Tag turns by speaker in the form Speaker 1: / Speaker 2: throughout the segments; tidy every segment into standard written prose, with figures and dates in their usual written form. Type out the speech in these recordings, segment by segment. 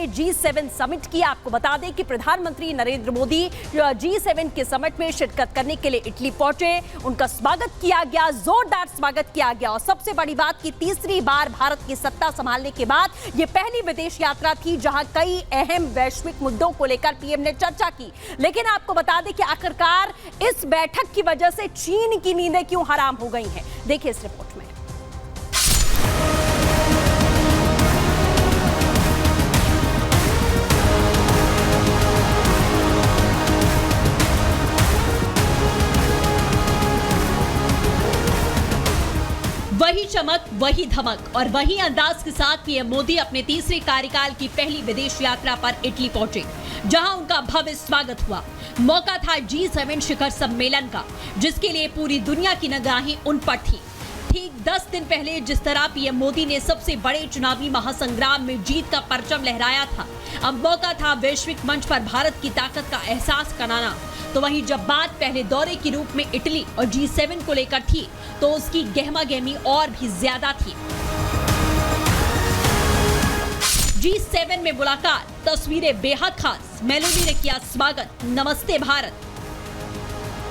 Speaker 1: G7 summit की। आपको बता दें कि प्रधानमंत्री नरेंद्र मोदी G7 के समिट में शिरकत करने के लिए इटली पहुंचे। उनका स्वागत किया गया, जोरदार स्वागत किया गया। और सबसे बड़ी बात कि तीसरी बार भारत की सत्ता संभालने के बाद ये पहली विदेश यात्रा थी जहां कई अहम वैश्विक मुद्दों को लेकर पीएम ने चर्चा की। लेकिन आपको बता दें कि आखिरकार इस बैठक की वजह से चीन की नींदें क्यों हराम हो गई हैं, देखिए इस रिपोर्ट में। वही चमक, वही धमक और वही अंदाज के साथ पीएम मोदी अपने तीसरे कार्यकाल की पहली विदेश यात्रा पर इटली पहुंचे, जहां उनका भव्य स्वागत हुआ। मौका था G7 शिखर सम्मेलन का, जिसके लिए पूरी दुनिया की निगाहें उन पर थी। ठीक 10 दिन पहले जिस तरह पीएम मोदी ने सबसे बड़े चुनावी महासंग्राम में जीत का परचम लहराया था, अब मौका था वैश्विक मंच पर भारत की ताकत का एहसास कराना। तो वहीं जब बात पहले दौरे के रूप में इटली और G7 को लेकर थी, तो उसकी गहमा-गहमी और भी ज्यादा थी। G7 में मुलाकात, तस्वीरें बेहद खास। मेलोनी ने किया स्वागत, नमस्ते भारत।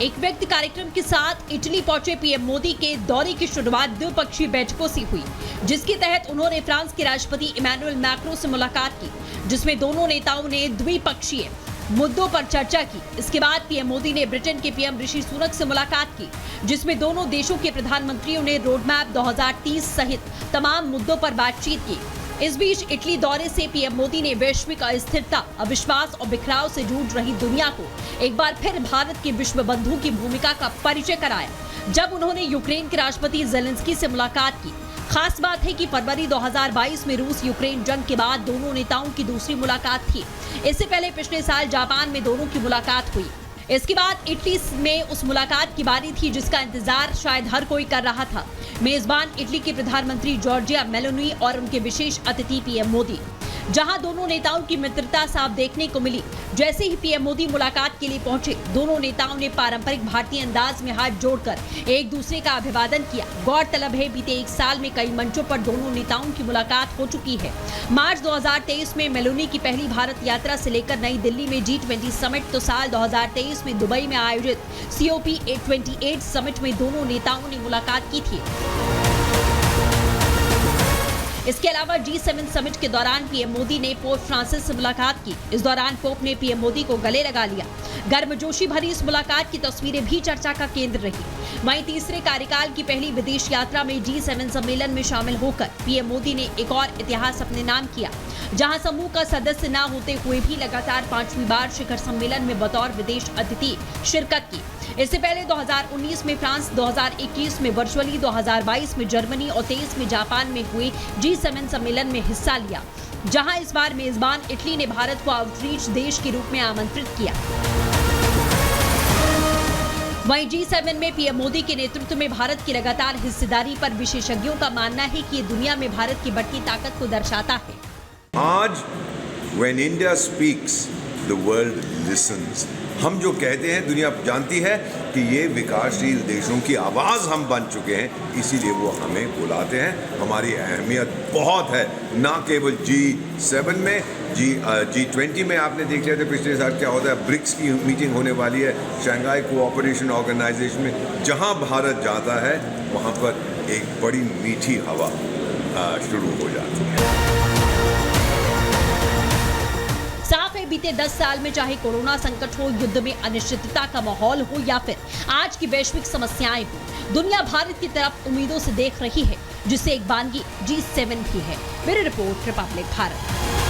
Speaker 1: एक व्यक्ति कार्यक्रम के साथ इटली पहुंचे पीएम मोदी के दौरे की शुरुआत द्विपक्षीय बैठकों से हुई, जिसके तहत उन्होंने फ्रांस के राष्ट्रपति इमैनुअल मैक्रों से मुलाकात की, जिसमें दोनों नेताओं ने द्विपक्षीय मुद्दों पर चर्चा की। इसके बाद पीएम मोदी ने ब्रिटेन के पीएम ऋषि सुनक से मुलाकात की, जिसमें दोनों देशों के प्रधानमंत्रियों ने रोडमैप 2030 सहित तमाम मुद्दों पर बातचीत की। इस बीच इटली दौरे से पीएम मोदी ने वैश्विक अस्थिरता, अविश्वास और बिखराव से जूझ रही दुनिया को एक बार फिर भारत के विश्व बंधु की भूमिका का परिचय कराया। जब उन्होंने यूक्रेन के राष्ट्रपति ज़ेलेंस्की से मुलाकात की। खास बात है कि फरवरी 2022 में रूस यूक्रेन जंग के बाद दोनों नेताओं की दूसरी मुलाकात थी। इससे पहले पिछले साल जापान में दोनों की मुलाकात हुई। इसके बाद इटली में उस मुलाकात की बारी थी जिसका इंतजार शायद हर कोई कर रहा था। मेजबान इटली के प्रधानमंत्री जॉर्जिया मेलोनी और उनके विशेष अतिथि पीएम मोदी, जहां दोनों नेताओं की मित्रता साफ देखने को मिली। जैसे ही पीएम मोदी मुलाकात के लिए पहुंचे, दोनों नेताओं ने पारंपरिक भारतीय अंदाज में हाथ जोड़कर एक दूसरे का अभिवादन किया। गौरतलब है, बीते एक साल में कई मंचों पर दोनों नेताओं की मुलाकात हो चुकी है। मार्च 2023 में मेलोनी की पहली भारत यात्रा से लेकर नई दिल्ली में G20 समिट, तो साल 2023 में दुबई में आयोजित COP28 समिट में दोनों नेताओं ने मुलाकात की थी। इसके अलावा G7 समिट के दौरान पीएम मोदी ने पोप फ्रांसिस से मुलाकात की। इस दौरान पोप ने पीएम मोदी को गले लगा लिया। गर्मजोशी भरी इस मुलाकात की तस्वीरें भी चर्चा का केंद्र रही। वहीं तीसरे कार्यकाल की पहली विदेश यात्रा में G7 सम्मेलन में शामिल होकर पीएम मोदी ने एक और इतिहास अपने नाम किया, जहां समूह का सदस्य न होते हुए भी लगातार 5वीं बार शिखर सम्मेलन में बतौर विदेश अतिथि शिरकत की। इससे पहले 2019 में फ्रांस, 2021 में वर्चुअली, 2022 में जर्मनी और 23 में जापान में हुए G7 सम्मेलन में हिस्सा लिया, जहां इस बार मेजबान इटली ने भारत को आउटरीच देश के रूप में आमंत्रित किया। वहीं G7 में पीएम मोदी के नेतृत्व में भारत की लगातार हिस्सेदारी पर विशेषज्ञों का मानना है कि ये दुनिया में भारत की बढ़ती ताकत को दर्शाता है।
Speaker 2: आज when India speaks, the world listens. हम जो कहते हैं दुनिया जानती है कि ये विकासशील देशों की आवाज़ हम बन चुके हैं, इसीलिए वो हमें बुलाते हैं। हमारी अहमियत बहुत है, ना केवल G7 में, G20 में आपने देख लिया था पिछले साल क्या होता है। ब्रिक्स की मीटिंग होने वाली है शंघाई कोऑपरेशन ऑर्गेनाइजेशन में। जहाँ भारत जाता है वहाँ पर एक बड़ी मीठी हवा शुरू हो जाती है।
Speaker 1: साफ है, बीते 10 साल में चाहे कोरोना संकट हो, युद्ध में अनिश्चितता का माहौल हो या फिर आज की वैश्विक समस्याएं हो, दुनिया भारत की तरफ उम्मीदों से देख रही है, जिससे एक बानगी G7 भी है। Bureau report, Republic Bharat.